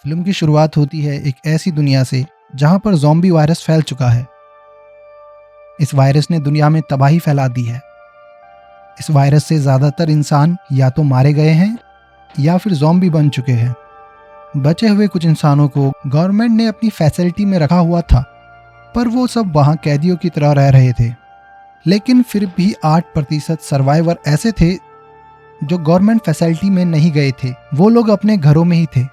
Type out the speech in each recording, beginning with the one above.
Film की शुरुआत होती है एक ऐसी दुनिया से जहां पर ज़ॉम्बी वायरस फैल चुका है। इस वायरस ने दुनिया में तबाही फैला दी है। इस वायरस से ज़्यादातर इंसान या तो मारे गए हैं या फिर ज़ॉम्बी बन चुके हैं। बचे हुए कुछ इंसानों को गवर्नमेंट ने अपनी फैसिलिटी में रखा हुआ था, पर वो सब वहाँ कैदियों की तरह रह रहे थे। लेकिन फिर भी 8% सर्वाइवर ऐसे थे जो गवर्नमेंट फैसिलिटी में नहीं गए थे। वो लोग अपने घरों में ही थे।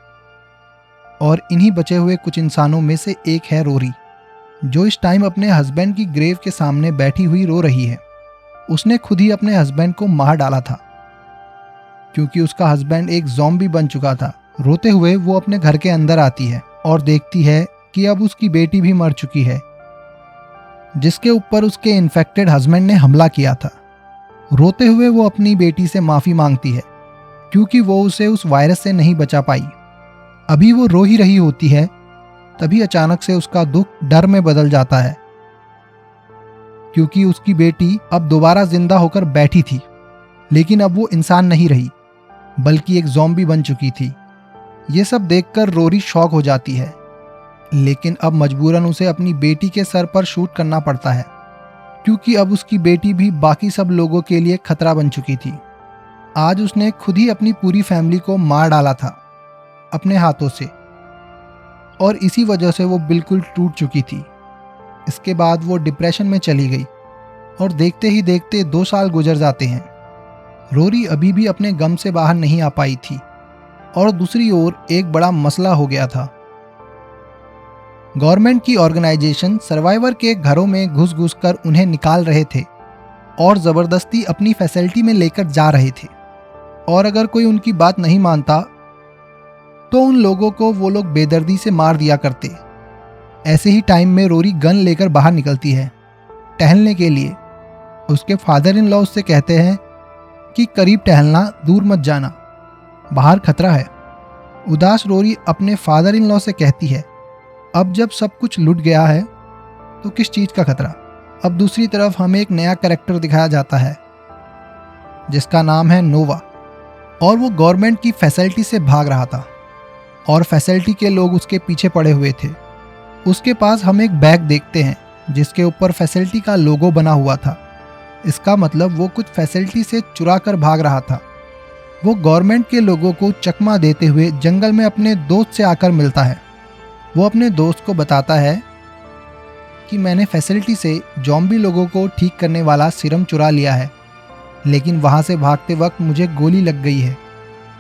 और इन्हीं बचे हुए कुछ इंसानों में से एक है रोरी, जो इस टाइम अपने हस्बैंड की ग्रेव के सामने बैठी हुई रो रही है। उसने खुद ही अपने हस्बैंड को मार डाला था क्योंकि उसका हस्बैंड एक ज़ॉम्बी बन चुका था। रोते हुए वो अपने घर के अंदर आती है और देखती है कि अब उसकी बेटी भी मर चुकी है, जिसके ऊपर उसके इन्फेक्टेड हस्बैंड ने हमला किया था। रोते हुए वो अपनी बेटी से माफ़ी मांगती है क्योंकि वो उसे उस वायरस से नहीं बचा पाई। अभी वो रो ही रही होती है, तभी अचानक से उसका दुख डर में बदल जाता है क्योंकि उसकी बेटी अब दोबारा जिंदा होकर बैठी थी। लेकिन अब वो इंसान नहीं रही, बल्कि एक ज़ॉम्बी बन चुकी थी। ये सब देखकर रोरी शॉक हो जाती है, लेकिन अब मजबूरन उसे अपनी बेटी के सर पर शूट करना पड़ता है क्योंकि अब उसकी बेटी भी बाकी सब लोगों के लिए खतरा बन चुकी थी। आज उसने खुद ही अपनी पूरी फैमिली को मार डाला था अपने हाथों से, और इसी वजह से वो बिल्कुल टूट चुकी थी। इसके बाद वो डिप्रेशन में चली गई और देखते ही देखते 2 साल गुजर जाते हैं। रोरी अभी भी अपने गम से बाहर नहीं आ पाई थी और दूसरी ओर एक बड़ा मसला हो गया था। गवर्नमेंट की ऑर्गेनाइजेशन सर्वाइवर के घरों में घुस घुस कर उन्हें निकाल रहे थे और ज़बरदस्ती अपनी फैसिलिटी में लेकर जा रहे थे, और अगर कोई उनकी बात नहीं मानता तो उन लोगों को वो लोग बेदर्दी से मार दिया करते। ऐसे ही टाइम में रोरी गन लेकर बाहर निकलती है टहलने के लिए। उसके फादर इन लॉ उससे कहते हैं कि करीब टहलना, दूर मत जाना, बाहर खतरा है। उदास रोरी अपने फादर इन लॉ से कहती है, अब जब सब कुछ लुट गया है तो किस चीज़ का खतरा। अब दूसरी तरफ हमें एक नया कैरेक्टर दिखाया जाता है जिसका नाम है नोवा, और वो गवर्नमेंट की फैसिलिटी से भाग रहा था और फैसिलिटी के लोग उसके पीछे पड़े हुए थे। उसके पास हम एक बैग देखते हैं जिसके ऊपर फैसिलिटी का लोगो बना हुआ था। इसका मतलब वो कुछ फैसिलिटी से चुरा कर भाग रहा था। वो गवर्नमेंट के लोगों को चकमा देते हुए जंगल में अपने दोस्त से आकर मिलता है। वो अपने दोस्त को बताता है कि मैंने फैसिलिटी से ज़ॉम्बी लोगों को ठीक करने वाला सीरम चुरा लिया है, लेकिन वहाँ से भागते वक्त मुझे गोली लग गई है।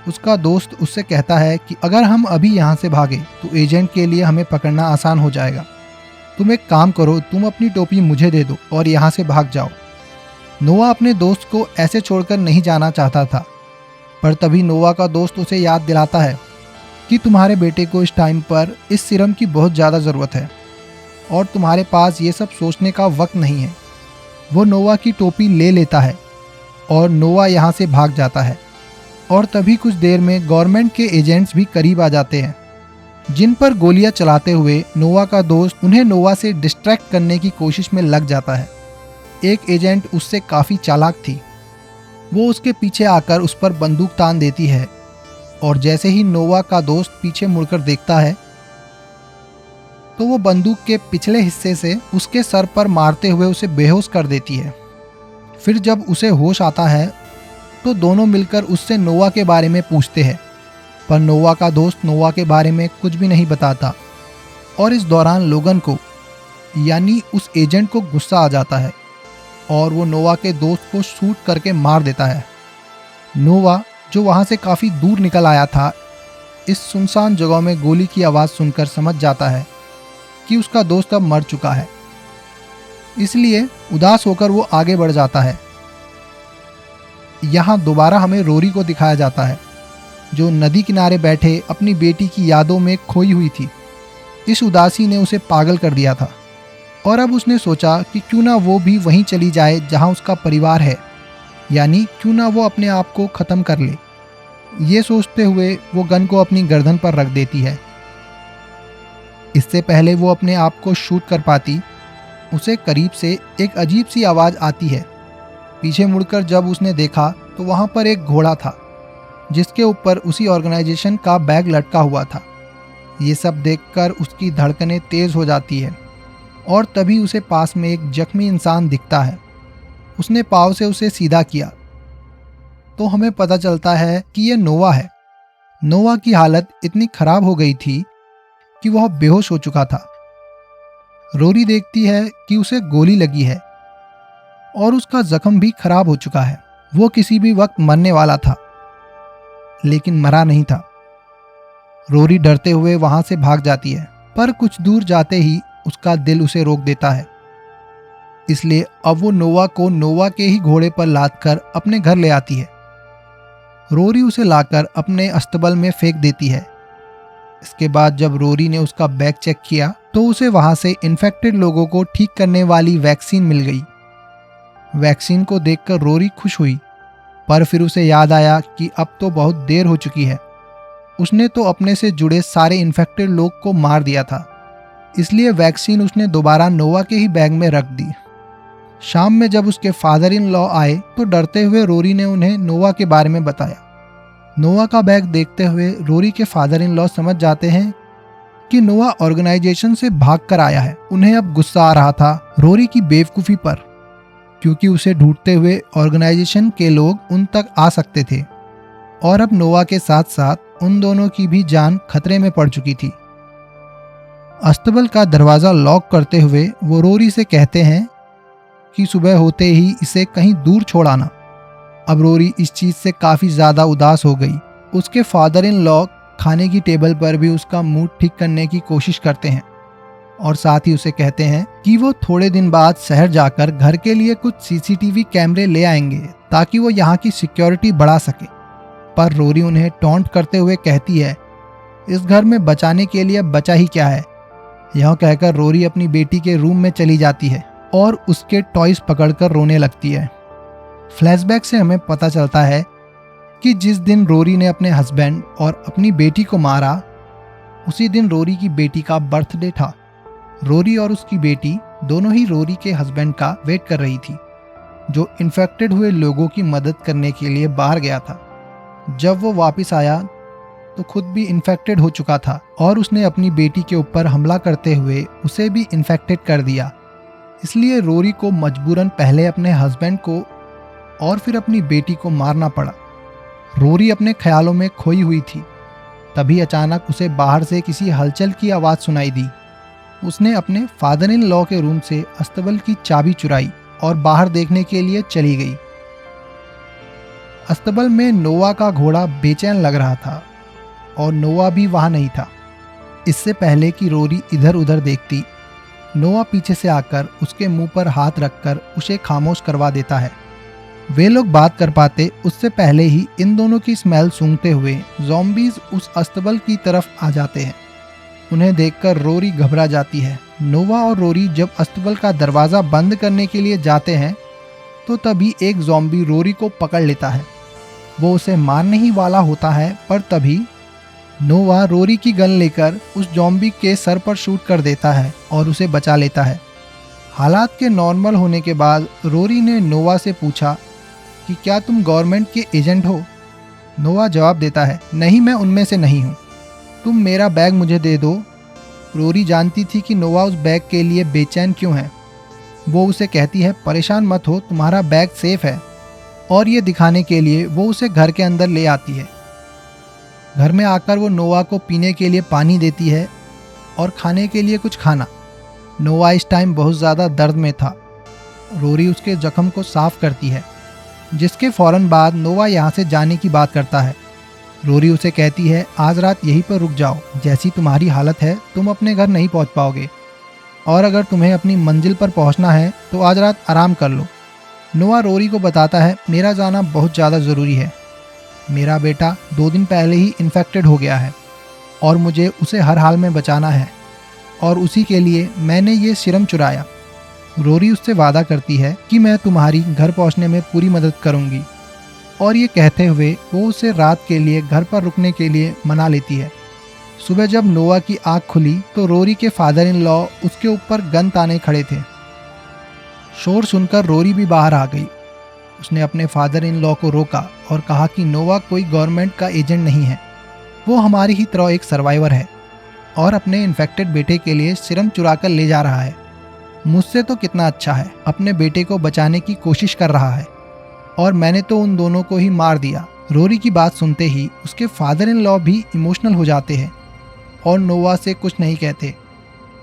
उसका दोस्त उससे कहता है कि अगर हम अभी यहाँ से भागे तो एजेंट के लिए हमें पकड़ना आसान हो जाएगा। तुम एक काम करो, तुम अपनी टोपी मुझे दे दो और यहाँ से भाग जाओ। नोवा अपने दोस्त को ऐसे छोड़कर नहीं जाना चाहता था, पर तभी नोवा का दोस्त उसे याद दिलाता है कि तुम्हारे बेटे को इस टाइम पर इस सीरम की बहुत ज़्यादा ज़रूरत है और तुम्हारे पास ये सब सोचने का वक्त नहीं है। वो नोवा की टोपी ले लेता है और नोवा यहाँ से भाग जाता है, और तभी कुछ देर में गवर्नमेंट के एजेंट्स भी करीब आ जाते हैं, जिन पर गोलियां चलाते हुए नोवा का दोस्त उन्हें नोवा से डिस्ट्रैक्ट करने की कोशिश में लग जाता है। एक एजेंट उससे काफ़ी चालाक थी। वो उसके पीछे आकर उस पर बंदूक तान देती है, और जैसे ही नोवा का दोस्त पीछे मुड़कर देखता है तो वो बंदूक के पिछले हिस्से से उसके सर पर मारते हुए उसे बेहोश कर देती है। फिर जब उसे होश आता है तो दोनों मिलकर उससे नोवा के बारे में पूछते हैं, पर नोवा का दोस्त नोवा के बारे में कुछ भी नहीं बताता। और इस दौरान लोगन को, यानी उस एजेंट को, गुस्सा आ जाता है और वो नोवा के दोस्त को शूट करके मार देता है। नोवा, जो वहाँ से काफ़ी दूर निकल आया था, इस सुनसान जगह में गोली की आवाज़ सुनकर समझ जाता है कि उसका दोस्त अब मर चुका है। इसलिए उदास होकर वो आगे बढ़ जाता है। यहाँ दोबारा हमें रोरी को दिखाया जाता है, जो नदी किनारे बैठे अपनी बेटी की यादों में खोई हुई थी। इस उदासी ने उसे पागल कर दिया था, और अब उसने सोचा कि क्यों ना वो भी वहीं चली जाए जहाँ उसका परिवार है, यानी क्यों ना वो अपने आप को ख़त्म कर ले। ये सोचते हुए वो गन को अपनी गर्दन पर रख देती है। इससे पहले वो अपने आप को शूट कर पाती, उसे करीब से एक अजीब सी आवाज़ आती है। पीछे मुड़कर जब उसने देखा तो वहाँ पर एक घोड़ा था जिसके ऊपर उसी ऑर्गेनाइजेशन का बैग लटका हुआ था। ये सब देखकर उसकी धड़कनें तेज हो जाती है और तभी उसे पास में एक जख्मी इंसान दिखता है। उसने पाँव से उसे सीधा किया तो हमें पता चलता है कि ये नोवा है। नोवा की हालत इतनी खराब हो गई थी कि वह बेहोश हो चुका था। रोरी देखती है कि उसे गोली लगी है और उसका जख्म भी खराब हो चुका है। वो किसी भी वक्त मरने वाला था, लेकिन मरा नहीं था। रोरी डरते हुए वहां से भाग जाती है, पर कुछ दूर जाते ही उसका दिल उसे रोक देता है। इसलिए अब वो नोवा को नोवा के ही घोड़े पर लादकर अपने घर ले आती है। रोरी उसे लाकर अपने अस्तबल में फेंक देती है। इसके बाद जब रोरी ने उसका बैग चेक किया तो उसे वहां से इन्फेक्टेड लोगों को ठीक करने वाली वैक्सीन मिल गई। वैक्सीन को देखकर रोरी खुश हुई, पर फिर उसे याद आया कि अब तो बहुत देर हो चुकी है। उसने तो अपने से जुड़े सारे इन्फेक्टेड लोग को मार दिया था, इसलिए वैक्सीन उसने दोबारा नोवा के ही बैग में रख दी। शाम में जब उसके फादर इन लॉ आए तो डरते हुए रोरी ने उन्हें नोवा के बारे में बताया। नोवा का बैग देखते हुए रोरी के फादर इन लॉ समझ जाते हैं कि नोवा ऑर्गेनाइजेशन से भाग कर आया है। उन्हें अब गुस्सा आ रहा था रोरी की बेवकूफ़ी पर, क्योंकि उसे ढूंढते हुए ऑर्गेनाइजेशन के लोग उन तक आ सकते थे और अब नोवा के साथ साथ उन दोनों की भी जान खतरे में पड़ चुकी थी। अस्तबल का दरवाज़ा लॉक करते हुए वो रोरी से कहते हैं कि सुबह होते ही इसे कहीं दूर छोड़ आना। अब रोरी इस चीज़ से काफ़ी ज़्यादा उदास हो गई। उसके फादर इन लॉ खाने की टेबल पर भी उसका मूड ठीक करने की कोशिश करते हैं और साथ ही उसे कहते हैं कि वो थोड़े दिन बाद शहर जाकर घर के लिए कुछ सीसीटीवी कैमरे ले आएंगे ताकि वो यहाँ की सिक्योरिटी बढ़ा सके। पर रोरी उन्हें टॉन्ट करते हुए कहती है, इस घर में बचाने के लिए बचा ही क्या है। यह कहकर रोरी अपनी बेटी के रूम में चली जाती है और उसके टॉयज पकड़कर रोने लगती है। फ्लैशबैक से हमें पता चलता है कि जिस दिन रोरी ने अपने हस्बैंड और अपनी बेटी को मारा, उसी दिन रोरी की बेटी का बर्थडे था। रोरी और उसकी बेटी दोनों ही रोरी के हस्बैंड का वेट कर रही थी, जो इन्फेक्टेड हुए लोगों की मदद करने के लिए बाहर गया था। जब वो वापस आया तो खुद भी इन्फेक्टेड हो चुका था और उसने अपनी बेटी के ऊपर हमला करते हुए उसे भी इन्फेक्टेड कर दिया। इसलिए रोरी को मजबूरन पहले अपने हस्बैंड को और फिर अपनी बेटी को मारना पड़ा। रोरी अपने ख्यालों में खोई हुई थी। तभी अचानक उसे बाहर से किसी हलचल की आवाज़ सुनाई दी। उसने अपने फादर इन लॉ के रूम से अस्तबल की चाबी चुराई और बाहर देखने के लिए चली गई। अस्तबल में नोवा का घोड़ा बेचैन लग रहा था और नोवा भी वहां नहीं था। इससे पहले कि रोरी इधर उधर देखती, नोवा पीछे से आकर उसके मुंह पर हाथ रखकर उसे खामोश करवा देता है। वे लोग बात कर पाते उससे पहले ही इन दोनों की स्मेल सूंघते हुए ज़ॉम्बीज उस अस्तबल की तरफ आ जाते हैं। उन्हें देखकर रोरी घबरा जाती है। नोवा और रोरी जब अस्तबल का दरवाज़ा बंद करने के लिए जाते हैं तो तभी एक ज़ॉम्बी रोरी को पकड़ लेता है। वो उसे मारने ही वाला होता है, पर तभी नोवा रोरी की गन लेकर उस ज़ॉम्बी के सर पर शूट कर देता है और उसे बचा लेता है। हालात के नॉर्मल होने के बाद रोरी ने नोवा से पूछा कि क्या तुम गवर्नमेंट के एजेंट हो। नोवा जवाब देता है, नहीं, मैं उनमें से नहीं हूँ, तुम मेरा बैग मुझे दे दो। रोरी जानती थी कि नोवा उस बैग के लिए बेचैन क्यों है। वो उसे कहती है, परेशान मत हो, तुम्हारा बैग सेफ है। और ये दिखाने के लिए वो उसे घर के अंदर ले आती है। घर में आकर वो नोवा को पीने के लिए पानी देती है और खाने के लिए कुछ खाना। नोवा इस टाइम बहुत ज़्यादा दर्द में था। रोरी उसके जख्म को साफ करती है, जिसके फ़ौरन बाद नोवा यहाँ से जाने की बात करता है। रोरी उसे कहती है, आज रात यहीं पर रुक जाओ, जैसी तुम्हारी हालत है तुम अपने घर नहीं पहुँच पाओगे, और अगर तुम्हें अपनी मंजिल पर पहुँचना है तो आज रात आराम कर लो। नोवा रोरी को बताता है, मेरा जाना बहुत ज़्यादा ज़रूरी है। मेरा बेटा 2 दिन पहले ही इन्फेक्टेड हो गया है और मुझे उसे हर हाल में बचाना है, और उसी के लिए मैंने ये सीरम चुराया। रोरी उससे वादा करती है कि मैं तुम्हारी घर पहुंचने में पूरी मदद करूंगी, और ये कहते हुए वो उसे रात के लिए घर पर रुकने के लिए मना लेती है। सुबह जब नोवा की आँख खुली तो रोरी के फादर इन लॉ उसके ऊपर गन ताने खड़े थे। शोर सुनकर रोरी भी बाहर आ गई। उसने अपने फादर इन लॉ को रोका और कहा कि नोवा कोई गवर्नमेंट का एजेंट नहीं है, वो हमारी ही तरह एक सर्वाइवर है और अपने इन्फेक्टेड बेटे के लिए सीरम चुरा कर ले जा रहा है। मुझसे तो कितना अच्छा है, अपने बेटे को बचाने की कोशिश कर रहा है, और मैंने तो उन दोनों को ही मार दिया। रोरी की बात सुनते ही उसके फादर इन लॉ भी इमोशनल हो जाते हैं और नोवा से कुछ नहीं कहते।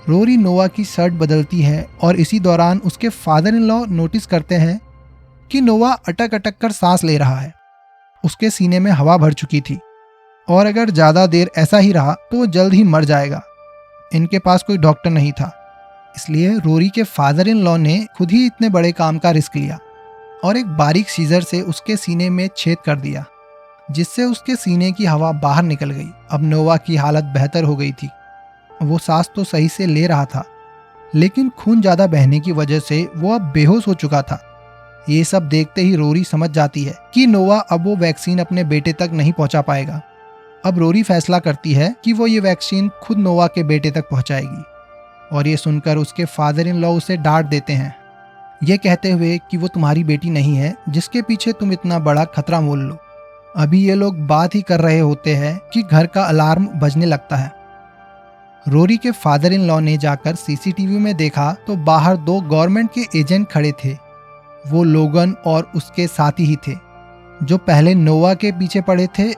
रोरी नोवा की शर्ट बदलती है और इसी दौरान उसके फादर इन लॉ नोटिस करते हैं कि नोवा अटक अटक कर सांस ले रहा है। उसके सीने में हवा भर चुकी थी और अगर ज़्यादा देर ऐसा ही रहा तो वो जल्द ही मर जाएगा। इनके पास कोई डॉक्टर नहीं था, इसलिए रोरी के फादर इन लॉ ने खुद ही इतने बड़े काम का रिस्क लिया और एक बारीक सीजर से उसके सीने में छेद कर दिया, जिससे उसके सीने की हवा बाहर निकल गई। अब नोवा की हालत बेहतर हो गई थी। वो सांस तो सही से ले रहा था, लेकिन खून ज़्यादा बहने की वजह से वो अब बेहोश हो चुका था। ये सब देखते ही रोरी समझ जाती है कि नोवा अब वो वैक्सीन अपने बेटे तक नहीं पहुंचा पाएगा। अब रोरी फैसला करती है कि वो ये वैक्सीन खुद नोवा के बेटे तक पहुंचाएगी, और ये सुनकर उसके फादर इन लॉ उसे डांट देते हैं, ये कहते हुए कि वो तुम्हारी बेटी नहीं है जिसके पीछे तुम इतना बड़ा खतरा मोल लो। अभी ये लोग बात ही कर रहे होते हैं कि घर का अलार्म बजने लगता है। रोरी के फादर इन लॉ ने जाकर सीसीटीवी में देखा तो बाहर 2 गवर्नमेंट के एजेंट खड़े थे। वो लोगन और उसके साथी ही थे जो पहले नोवा के पीछे पड़े थे।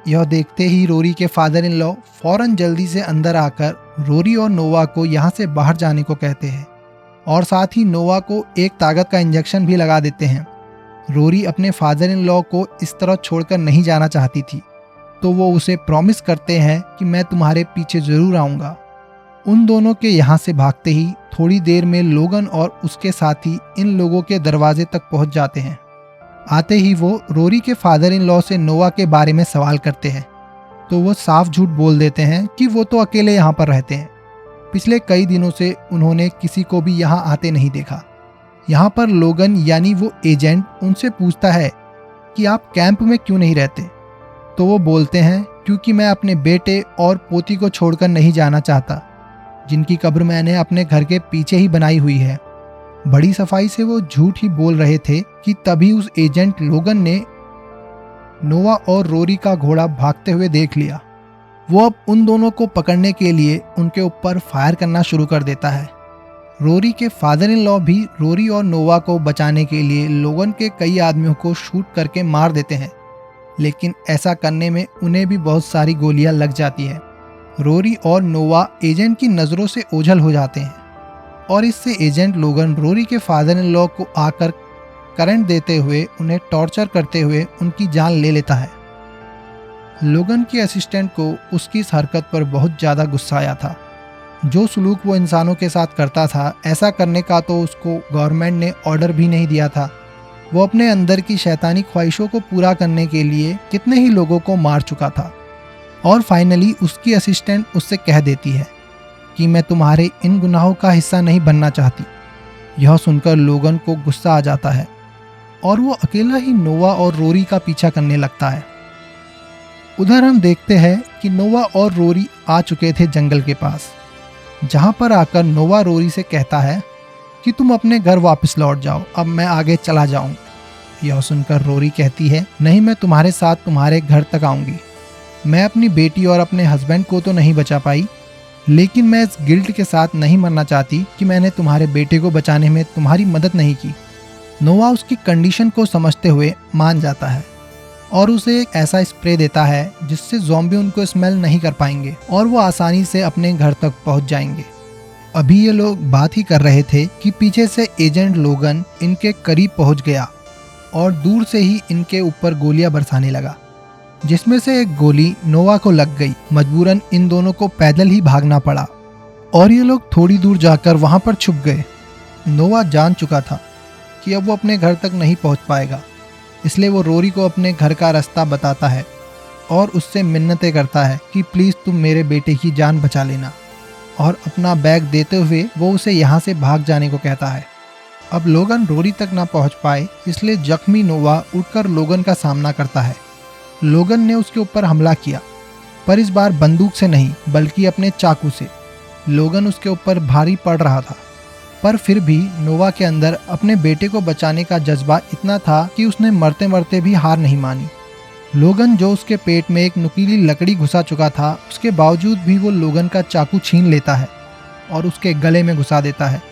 यह देखते ही रोरी के फादर इन लॉ फौरन जल्दी से अंदर आकर रोरी और नोवा को यहाँ से बाहर जाने को कहते हैं, और साथ ही नोवा को एक ताकत का इंजेक्शन भी लगा देते हैं। रोरी अपने फादर इन लॉ को इस तरह छोड़कर नहीं जाना चाहती थी, तो वो उसे प्रॉमिस करते हैं कि मैं तुम्हारे पीछे ज़रूर आऊँगा। उन दोनों के यहाँ से भागते ही थोड़ी देर में लोगन और उसके साथी इन लोगों के दरवाजे तक पहुँच जाते हैं। आते ही वो रोरी के फादर इन लॉ से नोवा के बारे में सवाल करते हैं, तो वो साफ झूठ बोल देते हैं कि वो तो अकेले यहाँ पर रहते हैं। पिछले कई दिनों से उन्होंने किसी को भी यहाँ आते नहीं देखा। यहाँ पर लोगन यानी वो एजेंट उनसे पूछता है कि आप कैंप में क्यों नहीं रहते, तो वो बोलते हैं क्योंकि मैं अपने बेटे और पोती को छोड़कर नहीं जाना चाहता, जिनकी कब्र मैंने अपने घर के पीछे ही बनाई हुई है। बड़ी सफाई से वो झूठ ही बोल रहे थे कि तभी उस एजेंट लोगन ने नोवा और रोरी का घोड़ा भागते हुए देख लिया। वो अब उन दोनों को पकड़ने के लिए उनके ऊपर फायर करना शुरू कर देता है। रोरी के फादर इन लॉ भी रोरी और नोवा को बचाने के लिए लोगन के कई आदमियों को शूट करके मार देते हैं, लेकिन ऐसा करने में उन्हें भी बहुत सारी गोलियां लग जाती हैं। रोरी और नोवा एजेंट की नज़रों से ओझल हो जाते हैं, और इससे एजेंट लोगन रोरी के फादर इन लॉ को आकर करंट देते हुए उन्हें टॉर्चर करते हुए उनकी जान ले लेता है। लोगन के असिस्टेंट को उसकी इस हरकत पर बहुत ज़्यादा गुस्सा आया था। जो सलूक वो इंसानों के साथ करता था, ऐसा करने का तो उसको गवर्नमेंट ने ऑर्डर भी नहीं दिया था। वो अपने अंदर की शैतानी ख्वाहिशों को पूरा करने के लिए कितने ही लोगों को मार चुका था। और फाइनली उसकी असिस्टेंट उससे कह देती है कि मैं तुम्हारे इन गुनाहों का हिस्सा नहीं बनना चाहती। यह सुनकर लोगन को गुस्सा आ जाता है और वो अकेला ही नोवा और रोरी का पीछा करने लगता है। उधर हम देखते हैं कि नोवा और रोरी आ चुके थे जंगल के पास, जहाँ पर आकर नोवा रोरी से कहता है कि तुम अपने घर वापस लौट जाओ, अब मैं आगे चला जाऊँ। यह सुनकर रोरी कहती है, नहीं, मैं तुम्हारे साथ तुम्हारे घर तक आऊँगी। मैं अपनी बेटी और अपने हस्बैंड को तो नहीं बचा पाई, लेकिन मैं इस गिल्ट के साथ नहीं मरना चाहती कि मैंने तुम्हारे बेटे को बचाने में तुम्हारी मदद नहीं की। नोवा उसकी कंडीशन को समझते हुए मान जाता है और उसे एक ऐसा स्प्रे देता है जिससे ज़ॉम्बी उनको स्मेल नहीं कर पाएंगे और वो आसानी से अपने घर तक पहुंच जाएंगे। अभी ये लोग बात ही कर रहे थे कि पीछे से एजेंट लोगन इनके करीब पहुंच गया और दूर से ही इनके ऊपर गोलियां बरसाने लगा, जिसमें से एक गोली नोवा को लग गई। मजबूरन इन दोनों को पैदल ही भागना पड़ा और ये लोग थोड़ी दूर जाकर वहां पर छुप गए। नोवा जान चुका था कि अब वो अपने घर तक नहीं पहुंच पाएगा, इसलिए वो रोरी को अपने घर का रास्ता बताता है और उससे मिन्नतें करता है कि प्लीज़ तुम मेरे बेटे की जान बचा लेना, और अपना बैग देते हुए वो उसे यहाँ से भाग जाने को कहता है। अब लोगन रोरी तक ना पहुँच पाए, इसलिए जख्मी नोवा उठकर लोगन का सामना करता है। लोगन ने उसके ऊपर हमला किया, पर इस बार बंदूक से नहीं बल्कि अपने चाकू से। लोगन उसके ऊपर भारी पड़ रहा था, पर फिर भी नोवा के अंदर अपने बेटे को बचाने का जज्बा इतना था कि उसने मरते मरते भी हार नहीं मानी। लोगन, जो उसके पेट में एक नुकीली लकड़ी घुसा चुका था, उसके बावजूद भी वो लोगन का चाकू छीन लेता है और उसके गले में घुसा देता है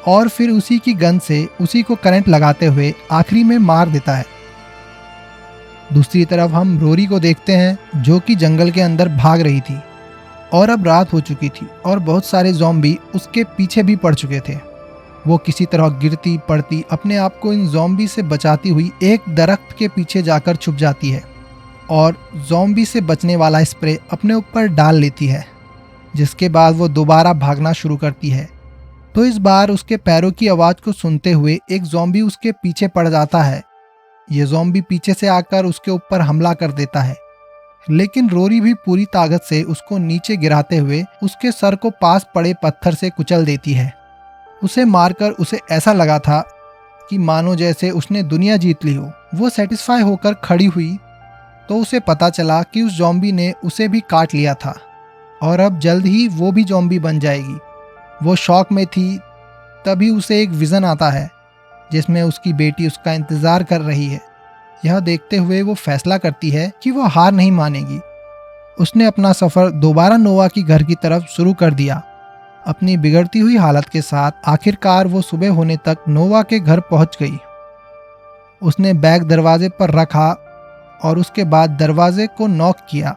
और फिर उसी की गन से उसी को करंट लगाते हुए आखिरी में मार देता है। दूसरी तरफ हम रोरी को देखते हैं, जो कि जंगल के अंदर भाग रही थी और अब रात हो चुकी थी और बहुत सारे ज़ॉम्बी उसके पीछे भी पड़ चुके थे। वो किसी तरह गिरती पड़ती अपने आप को इन ज़ॉम्बी से बचाती हुई एक दरख्त के पीछे जाकर छुप जाती है और ज़ॉम्बी से बचने वाला स्प्रे अपने ऊपर डाल लेती है, जिसके बाद वो दोबारा भागना शुरू करती है। तो इस बार उसके पैरों की आवाज़ को सुनते हुए एक ज़ॉम्बी उसके पीछे पड़ जाता है। ये ज़ॉम्बी पीछे से आकर उसके ऊपर हमला कर देता है, लेकिन रोरी भी पूरी ताकत से उसको नीचे गिराते हुए उसके सर को पास पड़े पत्थर से कुचल देती है। उसे मारकर उसे ऐसा लगा था कि मानो जैसे उसने दुनिया जीत ली हो। वो सेटिस्फाई होकर खड़ी हुई तो उसे पता चला कि उस ज़ॉम्बी ने उसे भी काट लिया था और अब जल्द ही वो भी ज़ॉम्बी बन जाएगी। वो शॉक में थी, तभी उसे एक विज़न आता है जिसमें उसकी बेटी उसका इंतज़ार कर रही है। यह देखते हुए वो फैसला करती है कि वो हार नहीं मानेगी। उसने अपना सफ़र दोबारा नोवा की घर की तरफ शुरू कर दिया। अपनी बिगड़ती हुई हालत के साथ आखिरकार वो सुबह होने तक नोवा के घर पहुंच गई। उसने बैग दरवाजे पर रखा और उसके बाद दरवाजे को नॉक किया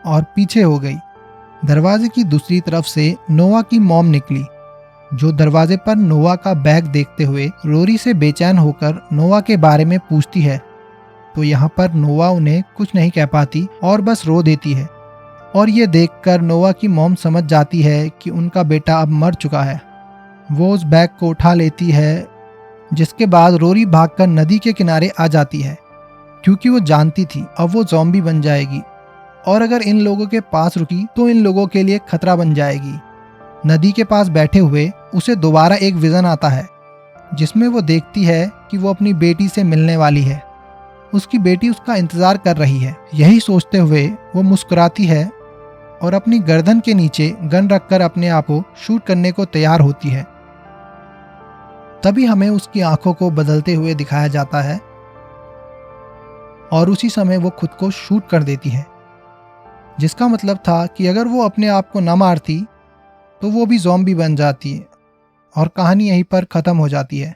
और पीछे हो गई। दरवाजे की दूसरी तरफ से नोवा की मॉम निकली, जो दरवाजे पर नोवा का बैग देखते हुए रोरी से बेचैन होकर नोवा के बारे में पूछती है। तो यहाँ पर नोवा उन्हें कुछ नहीं कह पाती और बस रो देती है और ये देखकर नोवा की मॉम समझ जाती है कि उनका बेटा अब मर चुका है। वो उस बैग को उठा लेती है, जिसके बाद रोरी भागकर नदी के किनारे आ जाती है, क्योंकि वो जानती थी अब वो ज़ॉम्बी बन जाएगी और अगर इन लोगों के पास रुकी तो इन लोगों के लिए खतरा बन जाएगी। नदी के पास बैठे हुए उसे दोबारा एक विज़न आता है, जिसमें वो देखती है कि वो अपनी बेटी से मिलने वाली है। उसकी बेटी उसका इंतज़ार कर रही है। यही सोचते हुए वो मुस्कुराती है और अपनी गर्दन के नीचे गन रखकर अपने आप को शूट करने को तैयार होती है। तभी हमें उसकी आंखों को बदलते हुए दिखाया जाता है और उसी समय वो खुद को शूट कर देती है, जिसका मतलब था कि अगर वो अपने आप को न मारती तो वो भी ज़ॉम्बी बन जाती और कहानी यहीं पर ख़त्म हो जाती है।